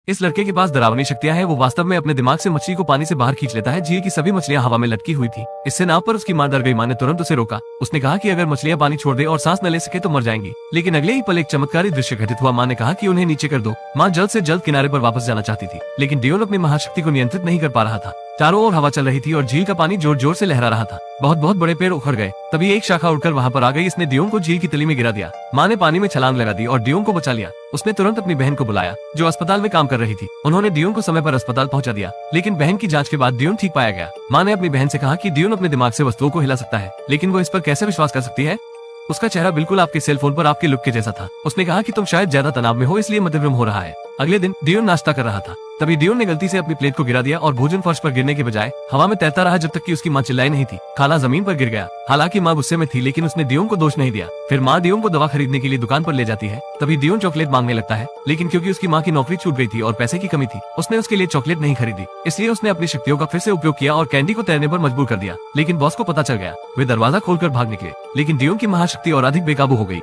इस लड़के के पास डरावनी शक्तियां हैं। वो वास्तव में अपने दिमाग से मछली को पानी से बाहर खींच लेता है। झील की सभी मछलियां हवा में लटकी हुई थी। इससे नाव पर उसकी मां डर गई। मां ने तुरंत उसे रोका। उसने कहा कि अगर मछलियां पानी छोड़ दे और सांस न ले सके तो मर जाएंगी। लेकिन अगले ही पल एक चमत्कारी दृश्य घटित हुआ। मां ने कहा कि उन्हें नीचे कर दो। मां जल्द से जल्द किनारे पर वापस जाना चाहती थी, लेकिन डियोन अपनी महाशक्ति को नियंत्रित नहीं कर पा रहा था। चारों ओर हवा चल रही थी और झील का पानी जोर जोर से लहरा रहा था। बहुत बहुत बड़े पेड़ उखड़ गए। तभी एक शाखा उड़कर वहां पर आ गई। इसने डियोन को झील की तली में गिरा दिया। मां ने पानी में छलांग लगा दी और डियोन को बचा लिया। उसने तुरंत अपनी बहन को बुलाया जो अस्पताल में काम कर रही थी। उन्होंने डियोन को समय पर अस्पताल पहुंचा दिया, लेकिन बहन की जांच के बाद डियोन ठीक पाया गया। मां ने अपनी बहन से कहा कि डियोन अपने दिमाग से वस्तुओं को हिला सकता है, लेकिन वो इस पर कैसे विश्वास कर सकती है। उसका चेहरा बिल्कुल आपके सेल फोन पर आपके लुक के जैसा था। उसने कहा कि तुम शायद ज्यादा तनाव में हो, इसलिए मध्यभ्रम हो रहा है। अगले दिन डियोन नाश्ता कर रहा था। तभी डियोन ने गलती से अपनी प्लेट को गिरा दिया और भोजन फर्श पर गिरने के बजाय हवा में तैरता रहा जब तक कि उसकी मां चिल्लाई नहीं थी। खाना जमीन पर गिर गया। हालांकि मां गुस्से में थी, लेकिन उसने डियोन को दोष नहीं दिया। फिर मां डियोन को दवा खरीदने के लिए दुकान पर ले जाती है। तभी डियोन चॉकलेट मांगने लगता है, लेकिन क्योंकि उसकी मां की नौकरी छूट गई थी और पैसे की कमी थी, उसने उसके लिए चॉकलेट नहीं खरीदी। इसलिए उसने अपनी शक्तियों का फिर से उपयोग किया और कैंडी को तैरने पर मजबूर कर दिया। लेकिन बॉस को पता चल गया। वे दरवाजा खोलकर भाग निकले, लेकिन डियोन की महाशक्ति और अधिक बेकाबू हो गई।